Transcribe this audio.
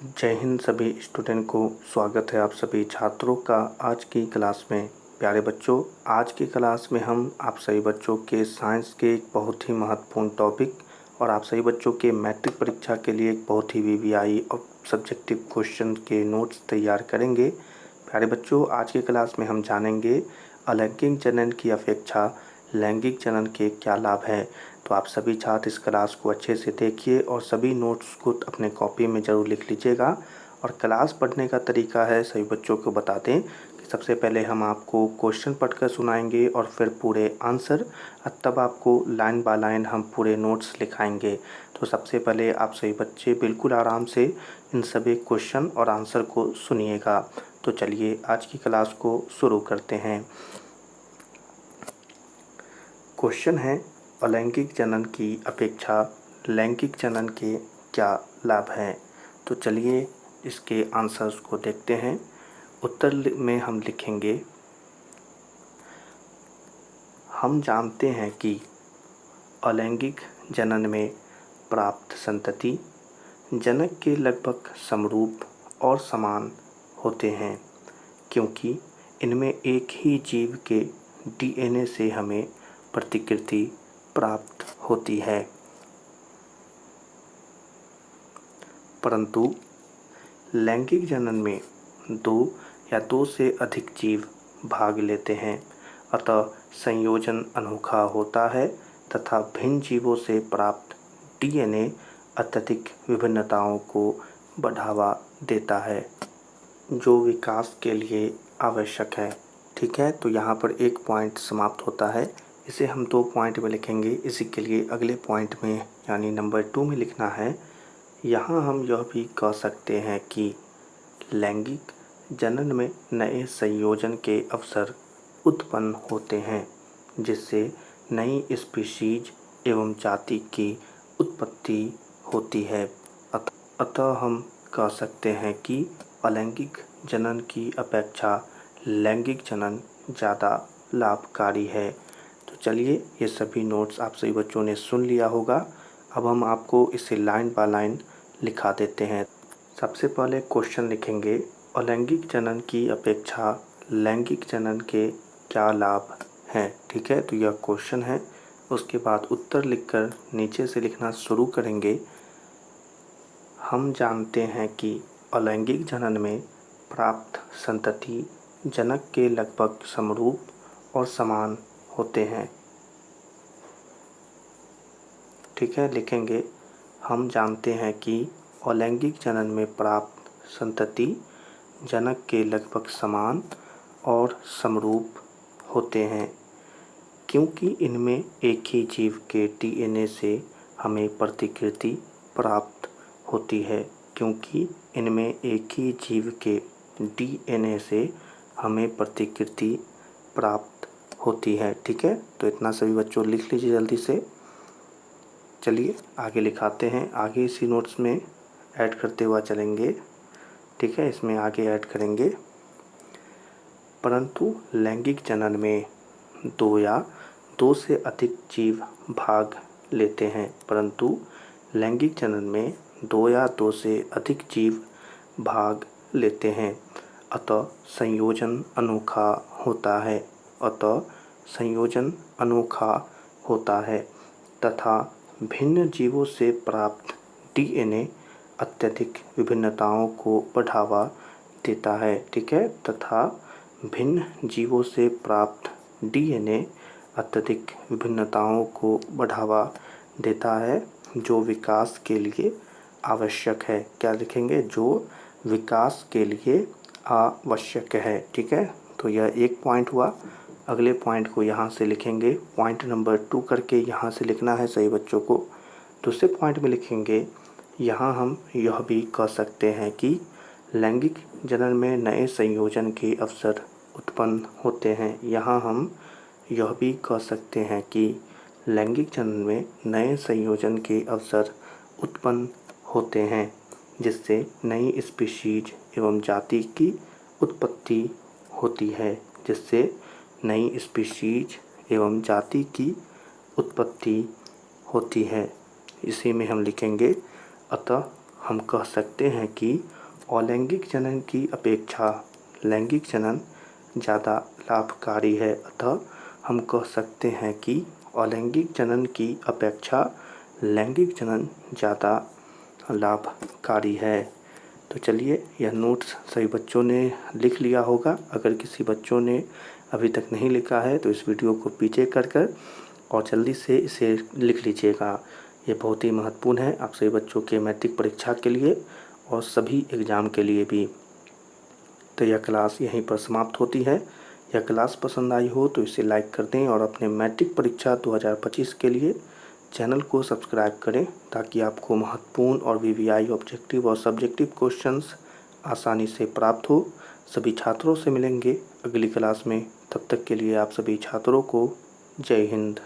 जय हिंद सभी स्टूडेंट को स्वागत है आप सभी छात्रों का आज की क्लास में। प्यारे बच्चों, आज की क्लास में हम आप सभी बच्चों के साइंस के एक बहुत ही महत्वपूर्ण टॉपिक और आप सभी बच्चों के मैट्रिक परीक्षा के लिए एक बहुत ही वीवीआई और सब्जेक्टिव क्वेश्चन के नोट्स तैयार करेंगे। प्यारे बच्चों, आज की क्लास में हम जानेंगे अलैंगिक जनन की अपेक्षा लैंगिक जनन के क्या लाभ हैं। तो आप सभी छात्र इस क्लास को अच्छे से देखिए और सभी नोट्स को अपने कॉपी में ज़रूर लिख लीजिएगा। और क्लास पढ़ने का तरीका है, सभी बच्चों को बता दें कि सबसे पहले हम आपको क्वेश्चन पढ़कर सुनाएंगे और फिर पूरे आंसर, तब आपको लाइन बाय लाइन हम पूरे नोट्स लिखाएंगे। तो सबसे पहले आप सभी बच्चे बिल्कुल आराम से इन सभी क्वेश्चन और आंसर को सुनिएगा। तो चलिए आज की क्लास को शुरू करते हैं। क्वेश्चन है, अलैंगिक जनन की अपेक्षा लैंगिक जनन के क्या लाभ हैं। तो चलिए इसके आंसर्स को देखते हैं। उत्तर में हम लिखेंगे, हम जानते हैं कि अलैंगिक जनन में प्राप्त संतति जनक के लगभग समरूप और समान होते हैं, क्योंकि इनमें एक ही जीव के डीएनए से हमें प्रतिकृति प्राप्त होती है। परंतु लैंगिक जनन में दो या दो से अधिक जीव भाग लेते हैं, अतः संयोजन अनोखा होता है तथा भिन्न जीवों से प्राप्त डीएनए अत्यधिक विभिन्नताओं को बढ़ावा देता है, जो विकास के लिए आवश्यक है। ठीक है, तो यहाँ पर एक पॉइंट समाप्त होता है, इसे हम 2 पॉइंट में लिखेंगे। इसी के लिए अगले पॉइंट में यानी नंबर 2 में लिखना है, यहाँ हम यह भी कह सकते हैं कि लैंगिक जनन में नए संयोजन के अवसर उत्पन्न होते हैं, जिससे नई स्पीशीज एवं जाति की उत्पत्ति होती है। अतः हम कह सकते हैं कि अलैंगिक जनन की अपेक्षा लैंगिक जनन ज़्यादा लाभकारी है। तो चलिए, ये सभी नोट्स आप सभी बच्चों ने सुन लिया होगा। अब हम आपको इसे लाइन बाय लाइन लिखा देते हैं। सबसे पहले क्वेश्चन लिखेंगे, अलैंगिक जनन की अपेक्षा लैंगिक जनन के क्या लाभ हैं। ठीक है, तो यह क्वेश्चन है। उसके बाद उत्तर लिखकर नीचे से लिखना शुरू करेंगे। हम जानते हैं कि अलैंगिक जनन में प्राप्त संतति जनक के लगभग समरूप और समान होते हैं। ठीक है, लिखेंगे, हम जानते हैं कि अलैंगिक जनन में प्राप्त संतति जनक के लगभग समान और समरूप होते हैं, क्योंकि इनमें एक ही जीव के डीएनए से हमें प्रतिकृति प्राप्त होती है। क्योंकि इनमें एक ही जीव के डीएनए से हमें प्रतिकृति प्राप्त होती है। ठीक है, तो इतना सभी बच्चों लिख लीजिए जल्दी से। चलिए आगे लिखाते हैं, आगे इसी नोट्स में ऐड करते हुआ चलेंगे। ठीक है, इसमें आगे ऐड करेंगे, परंतु लैंगिक जनन में दो या दो से अधिक जीव भाग लेते हैं। परंतु लैंगिक जनन में दो या दो से अधिक जीव भाग लेते हैं, अतः संयोजन अनोखा होता है। अतः संयोजन अनोखा होता है तथा भिन्न जीवों से प्राप्त डीएनए अत्यधिक विभिन्नताओं को बढ़ावा देता है। ठीक है, तथा भिन्न जीवों से प्राप्त डीएनए अत्यधिक विभिन्नताओं को बढ़ावा देता है, जो विकास के लिए आवश्यक है। क्या लिखेंगे, जो विकास के लिए आवश्यक है। ठीक है, तो यह एक पॉइंट हुआ। अगले पॉइंट को यहाँ से लिखेंगे, पॉइंट नंबर 2 करके यहाँ से लिखना है सही बच्चों को। दूसरे पॉइंट में लिखेंगे, यहाँ हम यह भी कह सकते हैं कि लैंगिक जनन में नए संयोजन के अवसर उत्पन्न होते हैं। यहाँ हम यह भी कह सकते हैं कि लैंगिक जनन में नए संयोजन के अवसर उत्पन्न होते हैं, जिससे नई स्पीशीज एवं जाति की उत्पत्ति होती है। जिससे नई स्पीशीज एवं जाति की उत्पत्ति होती है। इसी में हम लिखेंगे, अतः हम कह सकते हैं कि अलैंगिक जनन की अपेक्षा लैंगिक जनन ज़्यादा लाभकारी है। अतः हम कह सकते हैं कि अलैंगिक जनन की अपेक्षा लैंगिक जनन ज़्यादा लाभकारी है। तो चलिए, यह नोट्स सभी बच्चों ने लिख लिया होगा। अगर किसी बच्चों ने अभी तक नहीं लिखा है तो इस वीडियो को पीछे कर और जल्दी से इसे लिख लीजिएगा। ये बहुत ही महत्वपूर्ण है आप सभी बच्चों के मैट्रिक परीक्षा के लिए और सभी एग्ज़ाम के लिए भी। तो यह क्लास यहीं पर समाप्त होती है। यह क्लास पसंद आई हो तो इसे लाइक कर दें और अपने मैट्रिक परीक्षा 2025 के लिए चैनल को सब्सक्राइब करें ताकि आपको महत्वपूर्ण और वीवीआई ऑब्जेक्टिव और सब्जेक्टिव क्वेश्चंस आसानी से प्राप्त हो। सभी छात्रों से मिलेंगे अगली क्लास में। तब तक के लिए आप सभी छात्रों को जय हिंद।